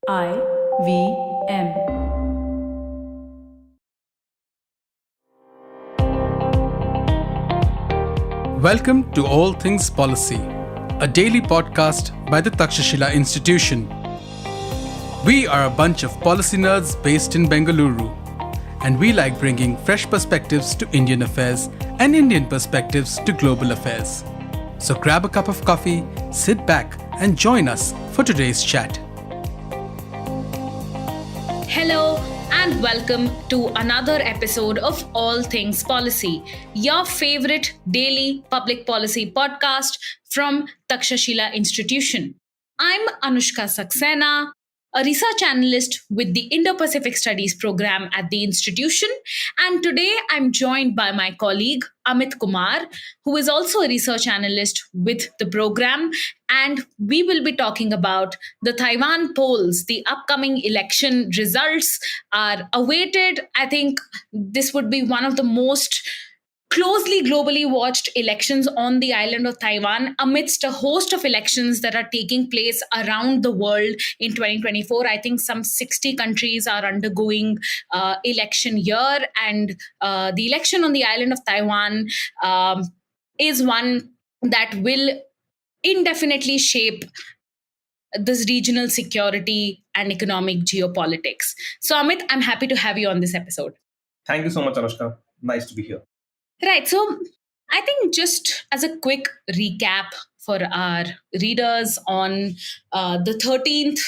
IVM. Welcome to All Things Policy, a daily podcast by the Takshashila Institution. We are a bunch of policy nerds based in Bengaluru, and we like bringing fresh perspectives to Indian affairs and Indian perspectives to global affairs. So grab a cup of coffee, sit back, and join us for today's chat. Hello and welcome to another episode of All Things Policy, your favorite daily public policy podcast from Takshashila Institution. I'm Anushka Saxena, a research analyst with the Indo-Pacific Studies program at the institution, and today I'm joined by my colleague Amit Kumar, who is also a research analyst with the program, and we will be talking about the Taiwan polls. The upcoming election results are awaited. I think this would be one of the most closely globally watched elections on the island of Taiwan amidst a host of elections that are taking place around the world in 2024. I think some 60 countries are undergoing election year, and the election on the island of Taiwan is one that will indefinitely shape this regional security and economic geopolitics. So, Amit, I'm happy to have you on this episode. Thank you so much, Anushka. Nice to be here. Right. So I think just as a quick recap for our readers, on the 13th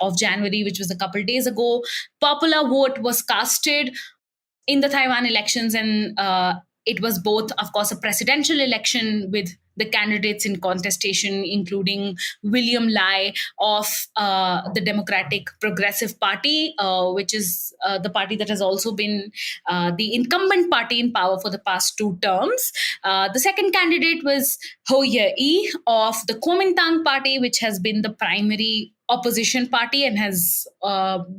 of January, which was a couple days ago, popular vote was casted in the Taiwan elections, and it was both, of course, a presidential election with the candidates in contestation, including William Lai of the Democratic Progressive Party, which is the party that has also been the incumbent party in power for the past two terms. The second candidate was Ho Ye of the Kuomintang Party, which has been the primary opposition party and has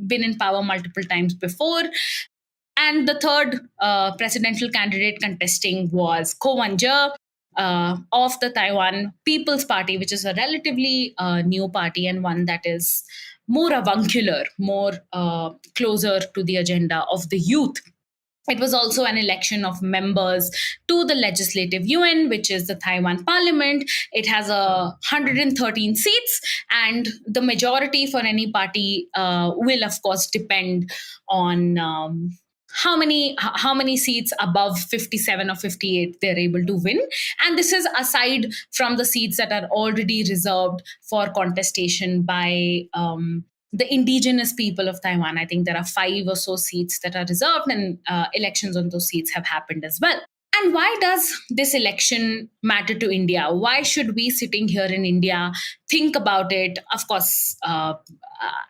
been in power multiple times before. And the third presidential candidate contesting was Ko Wan-je of the Taiwan People's Party, which is a relatively new party and one that is more avuncular, more closer to the agenda of the youth. It was also an election of members to the Legislative Yuan, which is the Taiwan Parliament. It has 113 seats, and the majority for any party will, of course, depend on how many seats above 57 or 58 they're able to win. And this is aside from the seats that are already reserved for contestation by the indigenous people of Taiwan. I think there are 5 or so seats that are reserved, and elections on those seats have happened as well. And why does this election matter to India? Why should we, sitting here in India, think about it? Of course,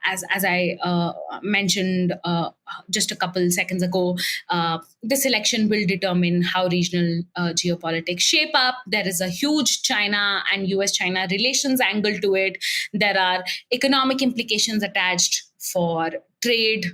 as I mentioned just a couple seconds ago, this election will determine how regional geopolitics shape up. There is a huge China and US-China relations angle to it. There are economic implications attached for trade,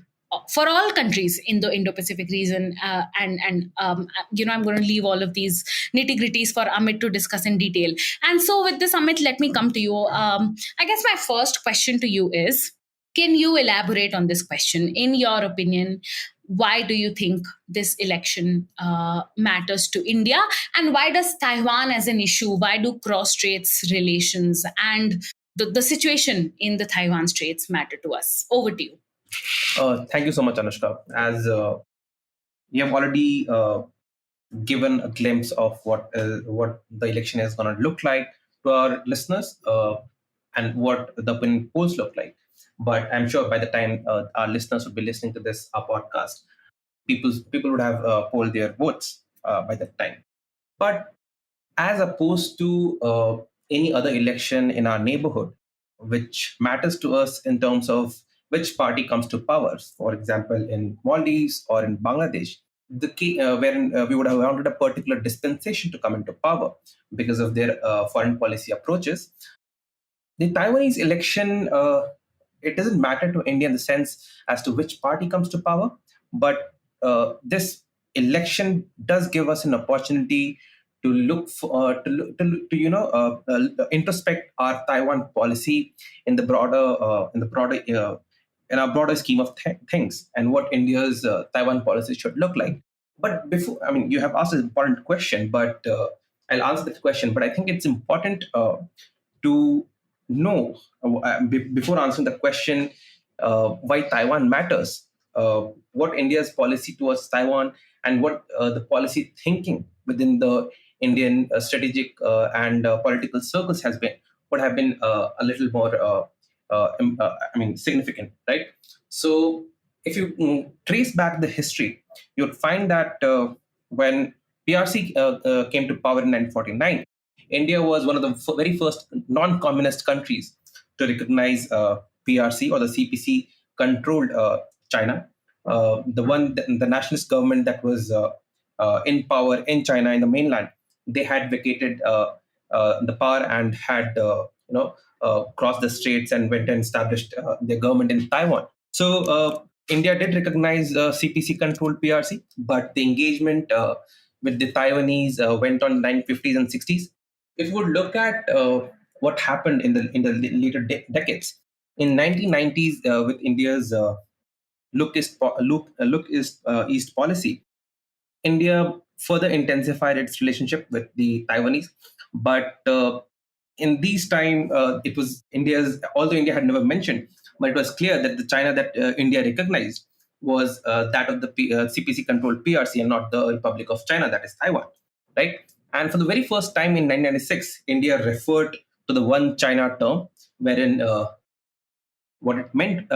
for all countries in the Indo-Pacific region, and I'm going to leave all of these nitty-gritties for Amit to discuss in detail. And so, with this, Amit, let me come to you. I guess my first question to you is: can you elaborate on this question? In your opinion, why do you think this election matters to India, and why does Taiwan as an issue? Why do cross-straits relations and the situation in the Taiwan Straits matter to us? Over to you. Thank you so much, Anushka. As you have already given a glimpse of what the election is going to look like to our listeners, and what the opinion polls look like. But I'm sure by the time our listeners would be listening to this podcast, people would have polled their votes by that time. But as opposed to any other election in our neighborhood, which matters to us in terms of which party comes to power. For example, in Maldives or in Bangladesh, wherein we would have wanted a particular dispensation to come into power because of their foreign policy approaches. The Taiwanese election, it doesn't matter to India in the sense as to which party comes to power, but this election does give us an opportunity to look for introspect our Taiwan policy in the broader in our broader scheme of things, and what India's Taiwan policy should look like. But before, I mean, you have asked an important question, but I'll answer that question. But I think it's important to know, before answering the question, why Taiwan matters, what India's policy towards Taiwan, and what the policy thinking within the Indian strategic and political circles has been, would have been a little more, significant, right? So, if you trace back the history, you'd find that when PRC came to power in 1949, India was one of the very first non-communist countries to recognize PRC, or the CPC controlled China. The nationalist government that was in power in China, in the mainland, they had vacated the power and had crossed the straits and went and established their government in Taiwan. So India did recognize CPC controlled PRC, but the engagement with the Taiwanese went on in the 1950s and 60s. If you would look at what happened in the later decades, in 1990s, with India's East policy, India further intensified its relationship with the Taiwanese. But in these time, it was India's, although India had never mentioned, but it was clear that the China that India recognized was that of the CPC controlled PRC, and not the Republic of China, that is Taiwan, right? And for the very first time in 1996, India referred to the one China term, wherein what it meant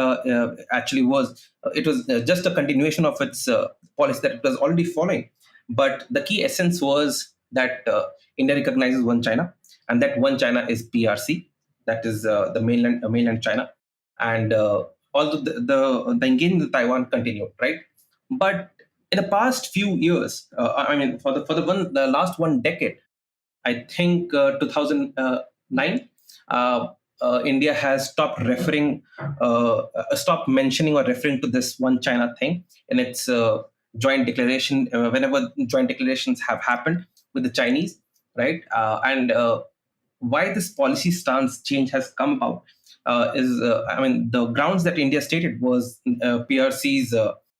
actually was it was just a continuation of its policy that it was already following. But the key essence was that India recognizes one China, and that one China is PRC, that is the mainland China. And although the engagement with Taiwan continued, right? But in the past few years, the last one decade, I think 2009, India has stopped mentioning or referring to this one China thing in its joint declaration, whenever joint declarations have happened with the Chinese, right? And why this policy stance change has come about is, the grounds that India stated was PRC's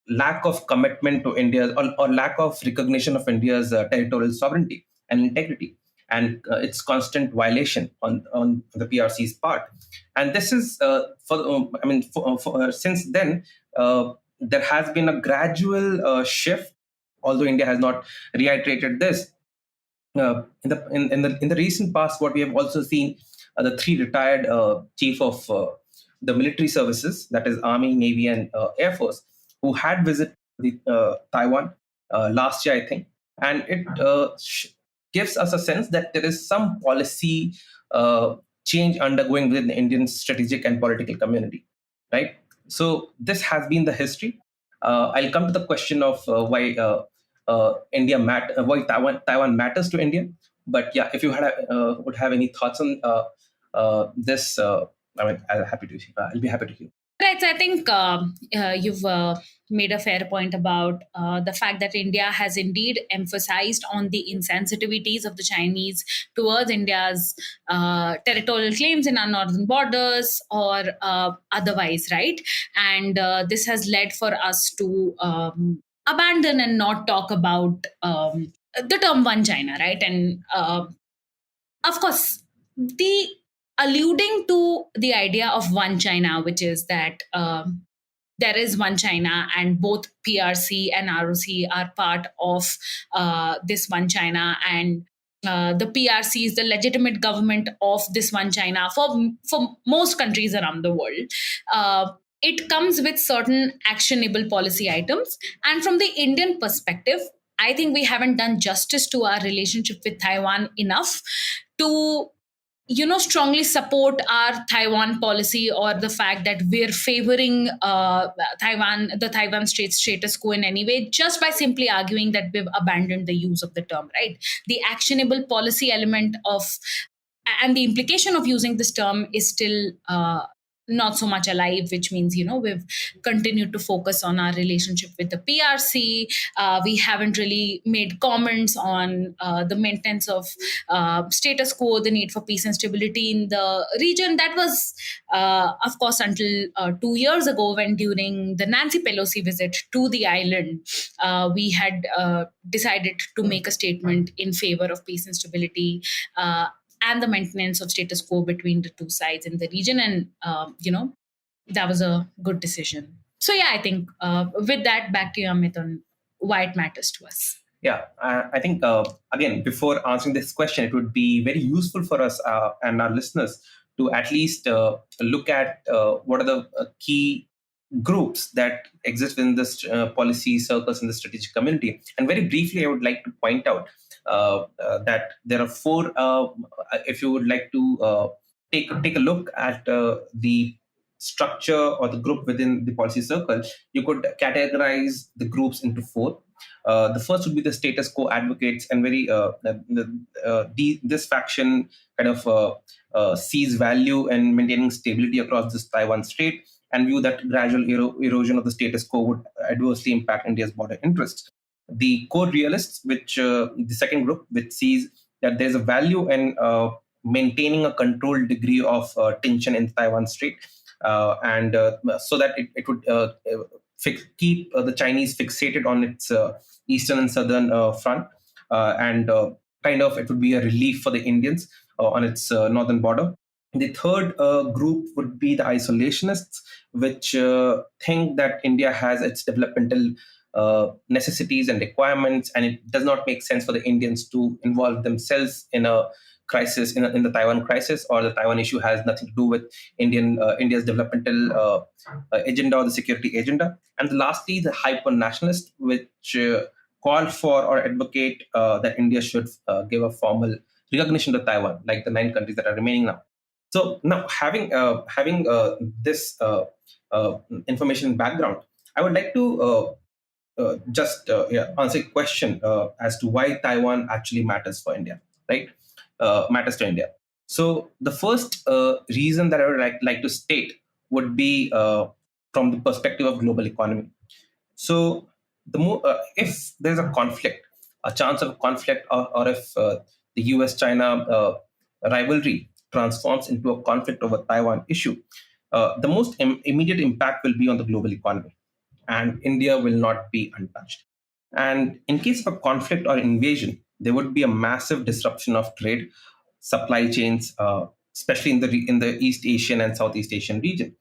lack of commitment to India, or lack of recognition of India's territorial sovereignty and integrity, and its constant violation on the PRC's part. And this is since then, there has been a gradual shift, although India has not reiterated this. In the recent past, what we have also seen, the three retired chief of the military services, that is Army, Navy, and Air Force, who had visited Taiwan last year, I think, and it gives us a sense that there is some policy change undergoing within the Indian strategic and political community, right? So this has been the history. I'll come to the question of why why Taiwan matters to India. But yeah, if you would have any thoughts on this, I'll be happy to hear. Right. So I think you've made a fair point about the fact that India has indeed emphasized on the insensitivities of the Chinese towards India's territorial claims in our northern borders, or otherwise, right? And this has led for us to abandon and not talk about the term one China, right? And of course, the alluding to the idea of one China, which is that there is one China, and both PRC and ROC are part of this one China, and the PRC is the legitimate government of this one China for most countries around the world. It comes with certain actionable policy items, and from the Indian perspective, I think we haven't done justice to our relationship with Taiwan enough to strongly support our Taiwan policy, or the fact that we're favoring the Taiwan status quo in any way, just by simply arguing that we've abandoned the use of the term, right? The actionable policy element of, and the implication of using this term is still not so much alive, which means, we've continued to focus on our relationship with the PRC. We haven't really made comments on the maintenance of status quo, the need for peace and stability in the region. That was, of course, until 2 years ago, when during the Nancy Pelosi visit to the island, we had decided to make a statement in favor of peace and stability. And the maintenance of status quo between the two sides in the region. And, that was a good decision. So, yeah, I think with that, back to you, Amit, on why it matters to us. Yeah, I think, again, before answering this question, it would be very useful for us and our listeners to at least look at what are the key groups that exist within this policy circles in the strategic community. And very briefly, I would like to point out that there are four. If you would like to take a look at the structure or the group within the policy circle, you could categorize the groups into four. The first would be the status quo advocates, and this faction kind of sees value in maintaining stability across this Taiwan strait, and view that gradual erosion of the status quo would adversely impact India's border interests. The core realists, which the second group, which sees that there's a value in maintaining a controlled degree of tension in the Taiwan strait, and so that it would keep the Chinese fixated on its eastern and southern front, and kind of it would be a relief for the Indians on its northern border. The third group would be the isolationists, which think that India has its developmental necessities and requirements, and it does not make sense for the Indians to involve themselves in a crisis, in the Taiwan crisis, or the Taiwan issue has nothing to do with India's developmental agenda or the security agenda. And lastly, the hyper nationalist, which call for or advocate that India should give a formal recognition to Taiwan, like the 9 countries that are remaining now. So now, having this information background, I would like to just answer a question as to why Taiwan actually matters for India, right? Matters to India. So the first reason that I would like to state would be from the perspective of global economy. So the more if there's a conflict, a chance of a conflict, or if the US-China rivalry transforms into a conflict over Taiwan issue, the most immediate impact will be on the global economy, and India will not be untouched. And in case of a conflict or invasion, there would be a massive disruption of trade, supply chains, especially in the East Asian and Southeast Asian region.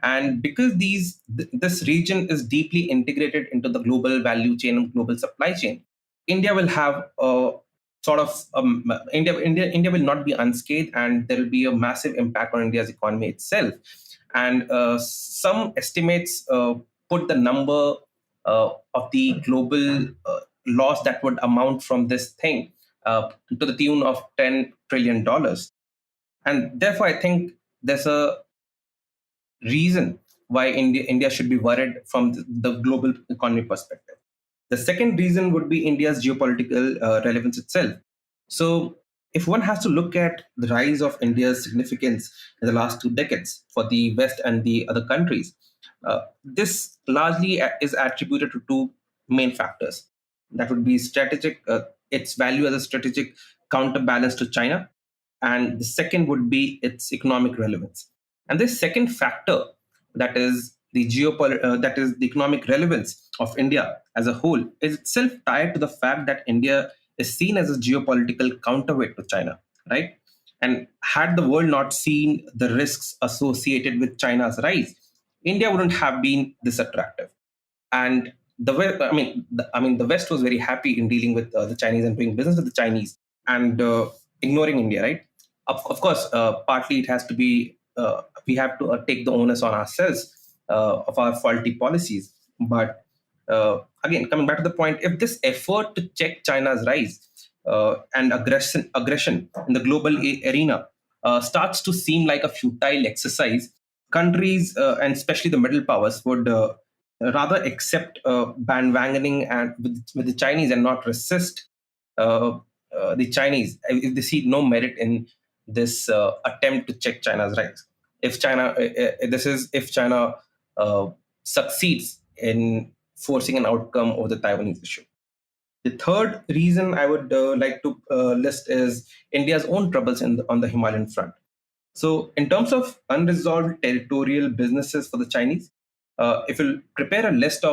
And because this region is deeply integrated into the global value chain and global supply chain, India will have a sort of India will not be unscathed, and there will be a massive impact on India's economy itself. And some estimates put the number of the global loss that would amount from this thing to the tune of $10 trillion. And therefore, I think there's a reason why India should be worried from the global economy perspective. The second reason would be India's geopolitical relevance itself. So, if one has to look at the rise of India's significance in the last 2 decades for the West and the other countries, this largely is attributed to two main factors. That would be its value as a strategic counterbalance to China, and the second would be its economic relevance. And this second factor, that is that is the economic relevance of India as a whole, is itself tied to the fact that India is seen as a geopolitical counterweight to China, right? And had the world not seen the risks associated with China's rise, India wouldn't have been this attractive. And the West was very happy in dealing with the Chinese and doing business with the Chinese, and ignoring India, right? Of course, partly it has to be we have to take the onus on ourselves of our faulty policies. But again, coming back to the point, if this effort to check China's rise and aggression in the global arena starts to seem like a futile exercise, countries and especially the middle powers would rather accept bandwagoning and with the Chinese and not resist the Chinese if they see no merit in this attempt to check China's rise. if China uh, succeeds in forcing an outcome over the Taiwanese issue. The third reason I would like to list is India's own troubles on the Himalayan front. So, in terms of unresolved territorial businesses for the Chinese, if you prepare a list in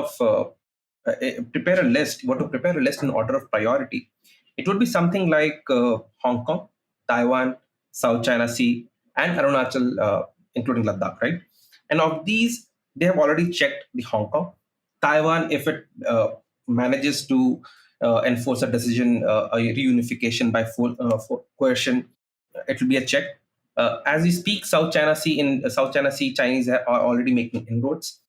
order of priority, it would be something like Hong Kong, Taiwan, South China Sea, and Arunachal, including Ladakh, right? And of these, they have already checked the Hong Kong. Taiwan, if it manages to enforce a decision, a reunification by coercion, it will be a check. As we speak, South China Sea, Chinese are already making inroads,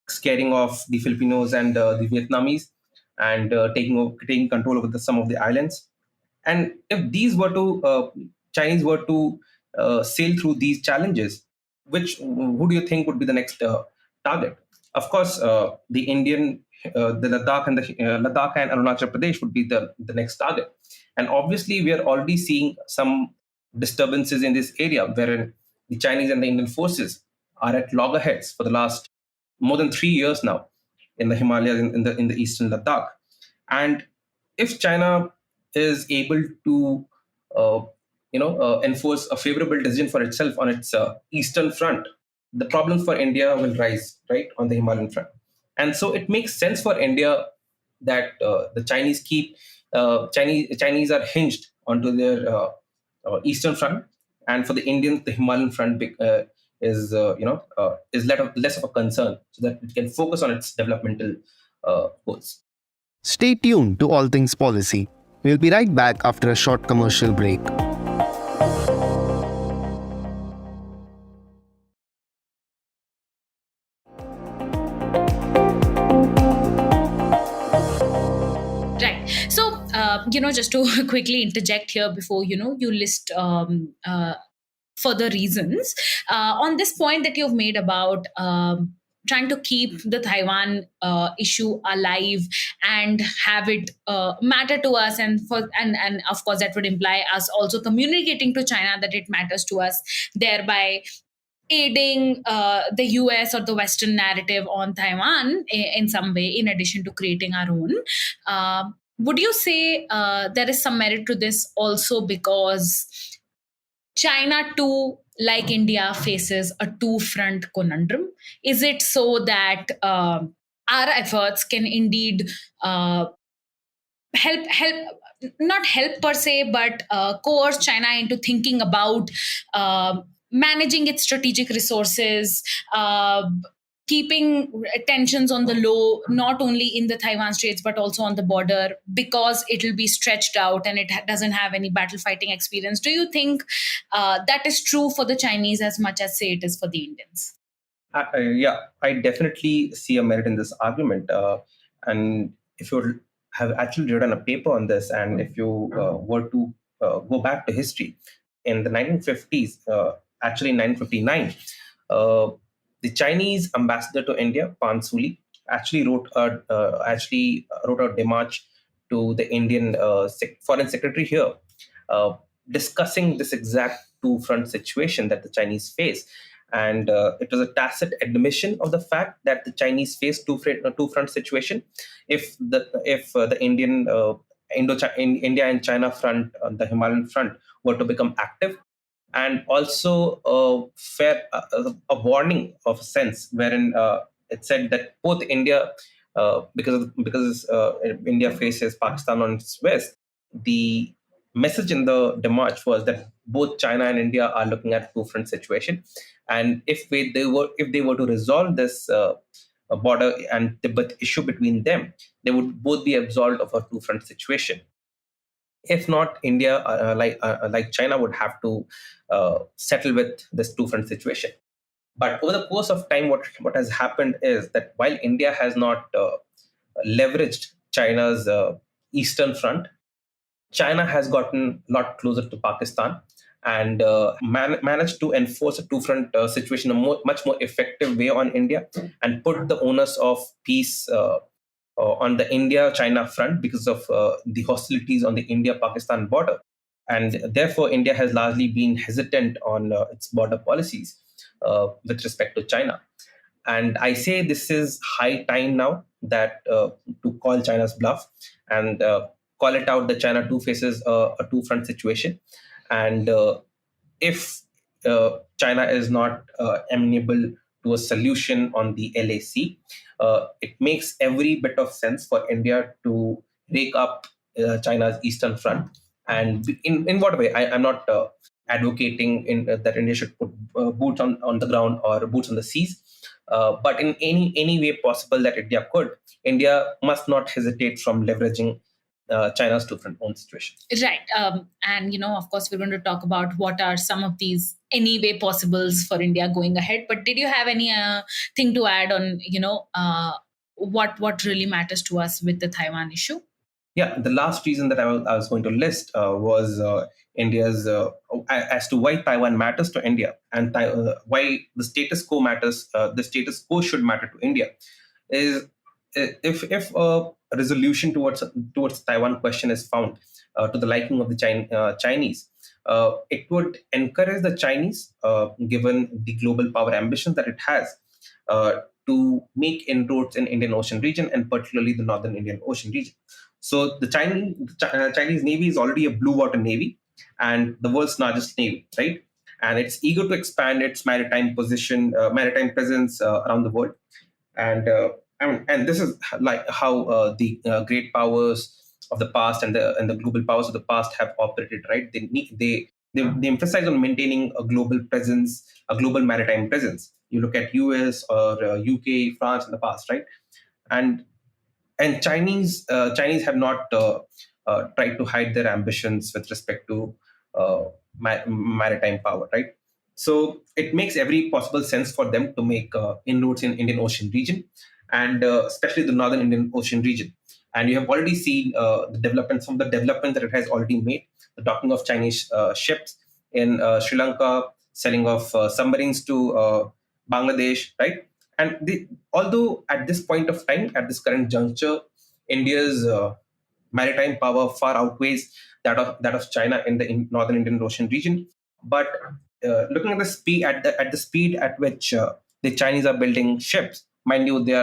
scaring off the Filipinos and the Vietnamese, and taking control over some of the islands. And if these were to Chinese were to sail through these challenges, who do you think would be the next target? Of course, the Ladakh and Arunachal Pradesh would be the next target. And obviously, we are already seeing some disturbances in this area, wherein the Chinese and the Indian forces are at loggerheads for the last more than 3 years now in the Himalayas, in the eastern Ladakh. And if China is able to enforce a favorable decision for itself on its eastern front, the problems for India will rise, right, on the Himalayan front. And so it makes sense for India that the Chinese are hinged onto their eastern front, and for the Indians, the Himalayan front is less of a concern, so that it can focus on its developmental goals. Stay tuned to All Things Policy. We'll be right back after a short commercial break. Right. So, just to quickly interject here before, you list further reasons on this point that you've made about trying to keep the Taiwan issue alive and have it matter to us, and of course that would imply us also communicating to China that it matters to us, thereby aiding the US or the Western narrative on Taiwan in some way, in addition to creating our own. Would you say there is some merit to this also because China too, like India, faces a two-front conundrum? Is it so that our efforts can indeed help not help per se, but coerce China into thinking about managing its strategic resources, keeping tensions on the low, not only in the Taiwan Straits, but also on the border, because it will be stretched out and it doesn't have any battle fighting experience? Do you think that is true for the Chinese as much as, say, it is for the Indians? Yeah, I definitely see a merit in this argument. And if you have actually written a paper on this, and if you were to go back to history, in the 1950s, actually in 1959, the Chinese ambassador to India, Pan Suli, actually wrote a demarche to the Indian foreign secretary here, discussing this exact two-front situation that the Chinese face. And it was a tacit admission of the fact that the Chinese face two-front situation. If the India and China front, the Himalayan front, were to become active, and also a warning of a sense wherein it said that both India, because India faces Pakistan on its west, the message in the demarche was that both China and India are looking at two-front situation, and if they were to resolve this border and Tibet issue between them, they would both be absolved of a two-front situation. If not, India, like China, would have to settle with this two-front situation. But over the course of time, what has happened is that while India has not leveraged China's eastern front, China has gotten a lot closer to Pakistan and managed to enforce a two-front situation in a much more effective way on India, and put the onus of peace on the India-China front because of the hostilities on the India-Pakistan border. And therefore, India has largely been hesitant on its border policies. with respect to China. And I say this is high time now that to call China's bluff and call it out that China too faces a two front situation. And if China is not amenable to a solution on the LAC, it makes every bit of sense for India to rake up China's eastern front. And in what way? I'm not advocating that India should put boots on the ground or boots on the seas. But in any way possible that India could, India must not hesitate from leveraging China's two front own situation. Right. And, of course, we're going to talk about what are some of these anyway possibles for India going ahead. But did you have any thing to add on, what really matters to us with the Taiwan issue? Yeah, the last reason that I was going to list was India's as to why Taiwan matters to India and why the status quo matters. The status quo should matter to India. Is if a resolution towards Taiwan question is found to the liking of the Chinese, it would encourage the Chinese, given the global power ambitions that it has, to make inroads in Indian Ocean region and particularly the Northern Indian Ocean region. So the Chinese Navy is already a blue water navy and the world's largest navy, right? And it's eager to expand its maritime presence around the world. And and this is like how the great powers of the past and the global powers of the past have operated, right? They emphasize on maintaining a global presence, a global maritime presence. You look at US or UK, France in the past, right? And Chinese have not tried to hide their ambitions with respect to maritime power, right? So it makes every possible sense for them to make inroads in Indian Ocean region, and especially the Northern Indian Ocean region. And you have already seen some of the development that it has already made. The docking of Chinese ships in Sri Lanka, selling of submarines to Bangladesh, right? And although at this point of time, at this current juncture, India's maritime power far outweighs that of China in the Northern Indian Ocean region, but looking at the speed at which the Chinese are building ships, mind you, they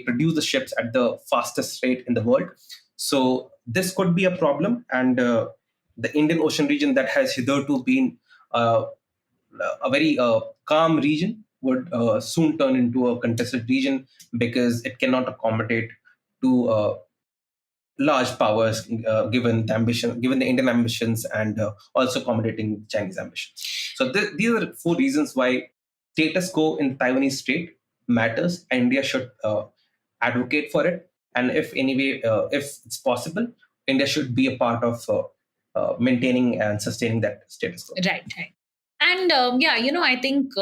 produce the ships at the fastest rate in the world. So this could be a problem, and the Indian Ocean region that has hitherto been uh, a very calm region would soon turn into a contested region because it cannot accommodate to large powers, given the Indian ambitions, and also accommodating Chinese ambitions. So these are four reasons why status quo in Taiwanese Strait matters, and India should advocate for it. And if it's possible, India should be a part of maintaining and sustaining that status quo. Right. And I think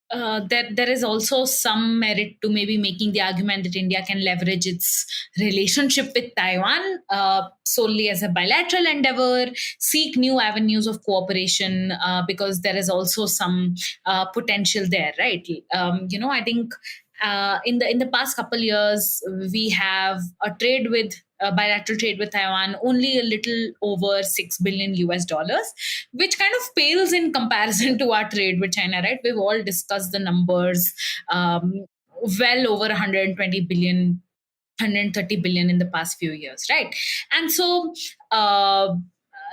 that there is also some merit to maybe making the argument that India can leverage its relationship with Taiwan solely as a bilateral endeavor, seek new avenues of cooperation, because there is also some potential there, right? I think in the past couple years, we have bilateral trade with Taiwan only a little over $6 billion, which kind of pales in comparison to our trade with China, right? We've all discussed the numbers, well over 120 billion, 130 billion in the past few years, right? And so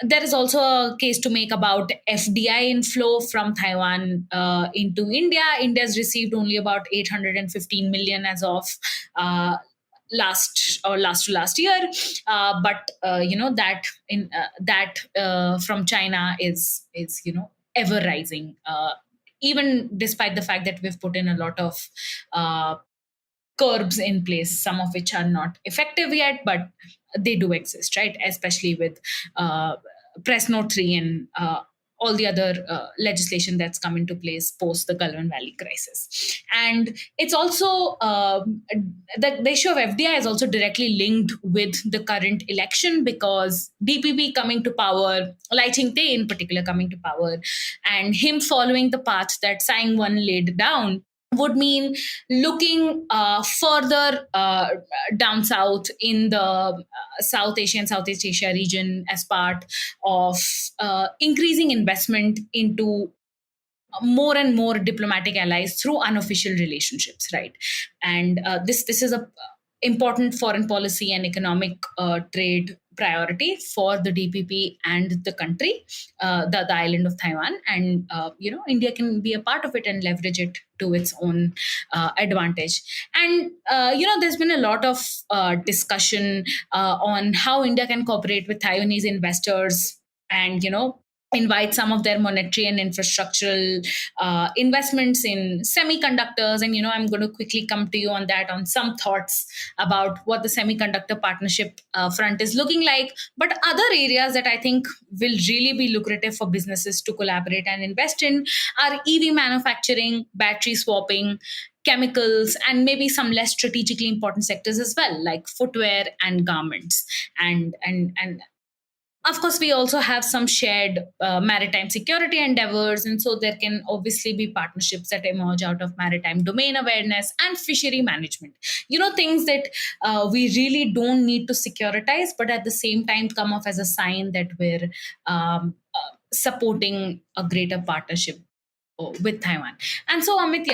there is also a case to make about FDI inflow from Taiwan into India. India's received only about 815 million as of last to last year, but that from China is ever rising, even despite the fact that we've put in a lot of curbs in place, some of which are not effective yet, but they do exist, right? Especially with Press Note 3 and all the other legislation that's come into place post the Gulf Valley crisis. And it's also, the issue of FDI is also directly linked with the current election, because DPP coming to power, Lai Ching-te in particular coming to power, and him following the path that Tsai Ing-wen laid down, would mean looking further down south in the South Asia and Southeast Asia region as part of increasing investment into more and more diplomatic allies through unofficial relationships, right? And this is a important foreign policy and economic trade priority for the DPP and the country, the island of Taiwan. And India can be a part of it and leverage it to its own advantage. And there's been a lot of discussion on how India can cooperate with Taiwanese investors and invite some of their monetary and infrastructural investments in semiconductors. And I'm going to quickly come to you on that, on some thoughts about what the semiconductor partnership front is looking like. But other areas that I think will really be lucrative for businesses to collaborate and invest in are EV manufacturing, battery swapping, chemicals, and maybe some less strategically important sectors as well, like footwear and garments. And of course, we also have some shared maritime security endeavors. And so there can obviously be partnerships that emerge out of maritime domain awareness and fishery management. Things that we really don't need to securitize, but at the same time come off as a sign that we're supporting a greater partnership with Taiwan. And so, Amit,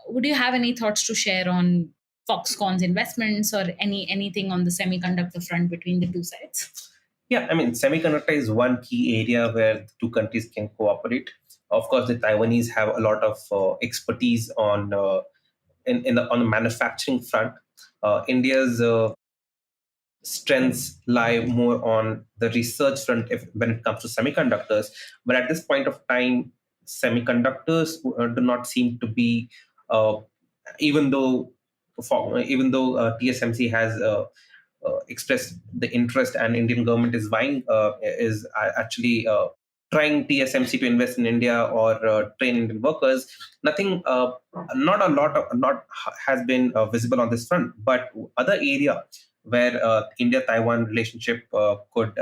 would you have any thoughts to share on Foxconn's investments or anything on the semiconductor front between the two sides? Yeah, I mean, semiconductor is one key area where the two countries can cooperate. Of course, the Taiwanese have a lot of expertise on on the manufacturing front. India's strengths lie more on the research front when it comes to semiconductors. But at this point of time, semiconductors do not seem to be, even though TSMC has expressed the interest and Indian government is buying, is actually trying TSMC to invest in India or train Indian workers. Nothing, not a lot, not has been visible on this front. But other area where India-Taiwan relationship could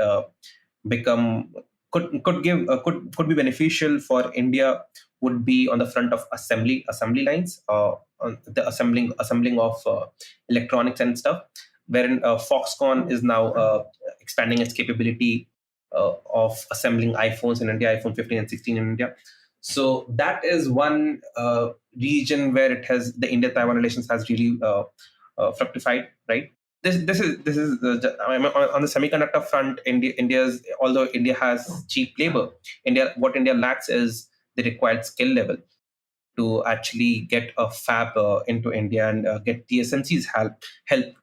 become could be beneficial for India would be on the front of assembly lines, on the assembling of electronics and stuff, wherein Foxconn is now expanding its capability of assembling iPhones in India, iPhone 15 and 16 in India. So that is one region where the India-Taiwan relations has really fructified, right? This is on the semiconductor front. Although India has cheap labor, what India lacks is the required skill level to actually get a fab into India and get TSMC's help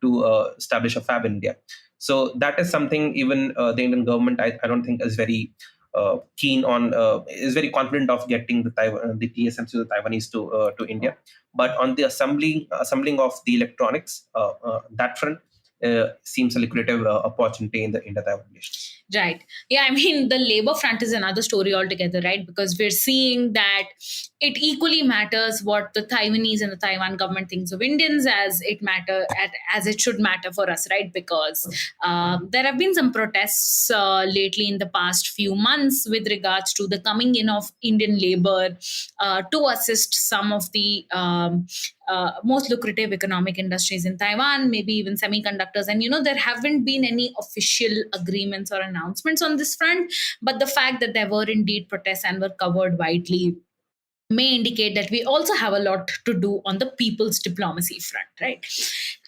to establish a fab in India. So that is something even the Indian government, I don't think, is very keen on, is very confident of getting the TSMC, the Taiwanese to India. But on the assembling of the electronics, that front seems a lucrative opportunity in the Indo-Taiwan relations. Right. Yeah, I mean, the labor front is another story altogether, right? Because we're seeing that it equally matters what the Taiwanese and the Taiwan government thinks of Indians as it should matter for us, right? Because there have been some protests lately in the past few months with regards to the coming in of Indian labor to assist some of the most lucrative economic industries in Taiwan, maybe even semiconductors. And, there haven't been any official agreements or announcements on this front. But the fact that there were indeed protests and were covered widely may indicate that we also have a lot to do on the people's diplomacy front, right?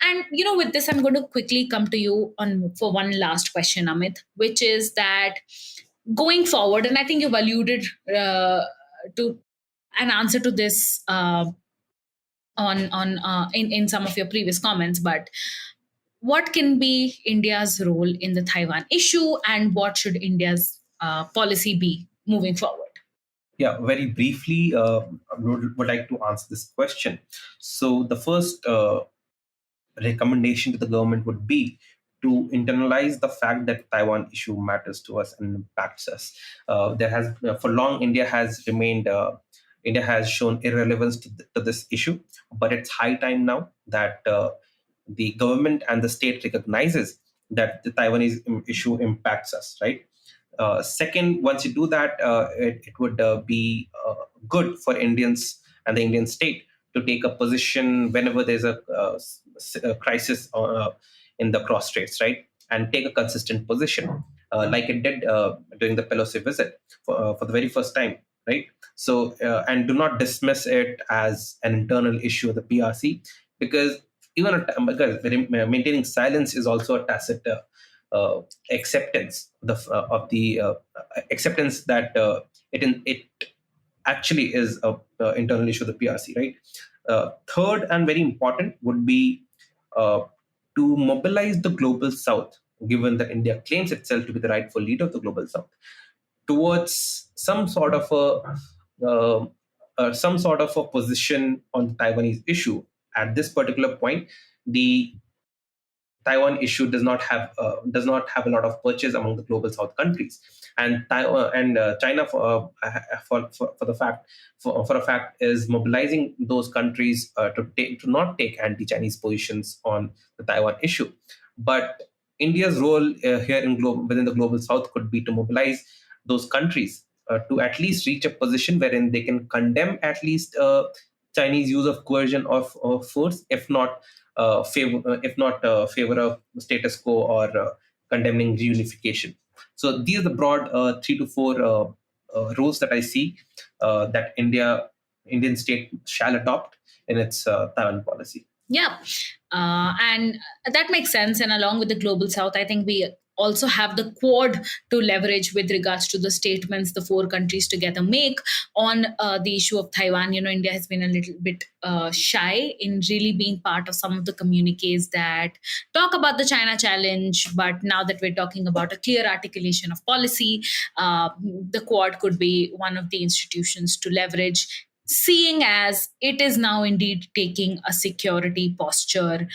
And, with this, I'm going to quickly come to you for one last question, Amit, which is that going forward, and I think you've alluded to an answer to this in some of your previous comments, but what can be India's role in the Taiwan issue, and what should India's policy be moving forward? Yeah, very briefly, I would like to answer this question. So the first recommendation to the government would be to internalize the fact that Taiwan issue matters to us and impacts us. For long, India has shown irrelevance to this issue, but it's high time now that the government and the state recognizes that the Taiwanese issue impacts us, right? Second, once you do that, it would be good for Indians and the Indian state to take a position whenever there's a crisis in the cross straits, right? And take a consistent position, like it did during the Pelosi visit for the very first time, right? So, and do not dismiss it as an internal issue of the PRC, because because maintaining silence is also a tacit acceptance of the acceptance that it actually is a internal issue of the PRC, right? Third and very important would be uh, to mobilize the global South, given that India claims itself to be the rightful leader of the global South, towards some sort of a position on the Taiwanese issue. At this particular point, the Taiwan issue does not have a lot of purchase among the global South countries, and Taiwan and China for a fact is mobilizing those countries to not take anti-Chinese positions on the Taiwan issue. But India's role here within the global South could be to mobilize those countries to at least reach a position wherein they can condemn at least Chinese use of coercion or force, favor of status quo or condemning reunification. So these are the broad 3 to 4 rules that I see that Indian state shall adopt in its Taiwan policy. Yeah. And that makes sense. And along with the global South, I think we also have the Quad to leverage with regards to the statements the four countries together make on the issue of Taiwan. India has been a little bit shy in really being part of some of the communiques that talk about the China challenge. But now that we're talking about a clear articulation of policy, the Quad could be one of the institutions to leverage, seeing as it is now indeed taking a security posture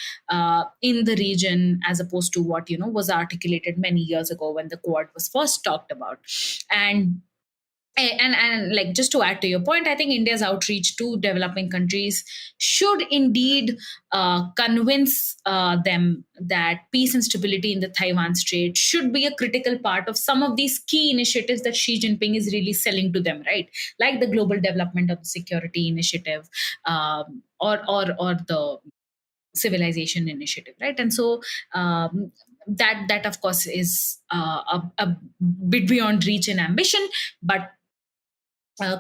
in the region, as opposed to what was articulated many years ago when the Quad was first talked about. And like, just to add to your point, I think India's outreach to developing countries should indeed convince them that peace and stability in the Taiwan Strait should be a critical part of some of these key initiatives that Xi Jinping is really selling to them, right? Like the Global Development of the Security Initiative, or the Civilization Initiative, right? And so that of course is a bit beyond reach and ambition, but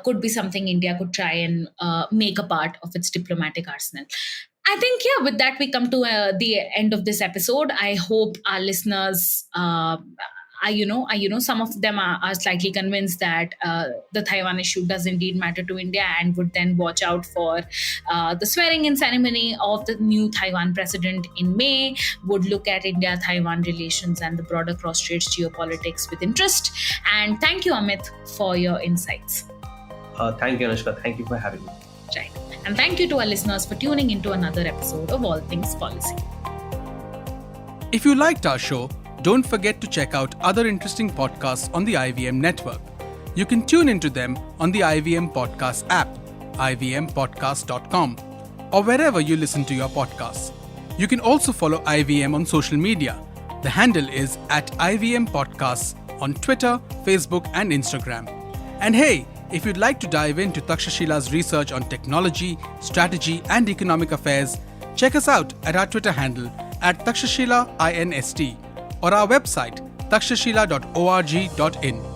could be something India could try and make a part of its diplomatic arsenal. I think, yeah, with that, we come to the end of this episode. I hope our listeners, some of them are slightly convinced that the Taiwan issue does indeed matter to India, and would then watch out for the swearing-in ceremony of the new Taiwan president in May, would look at India-Taiwan relations and the broader cross-straits geopolitics with interest. And thank you, Amit, for your insights. Thank you, Anushka. Thank you for having me. Right. And thank you to our listeners for tuning into another episode of All Things Policy. If you liked our show, don't forget to check out other interesting podcasts on the IVM network. You can tune into them on the IVM Podcast app, ivmpodcast.com, or wherever you listen to your podcasts. You can also follow IVM on social media. The handle is @IVM Podcasts on Twitter, Facebook, and Instagram. And hey, if you'd like to dive into Takshashila's research on technology, strategy, and economic affairs, check us out at our Twitter handle @TakshashilaINST or our website takshashila.org.in.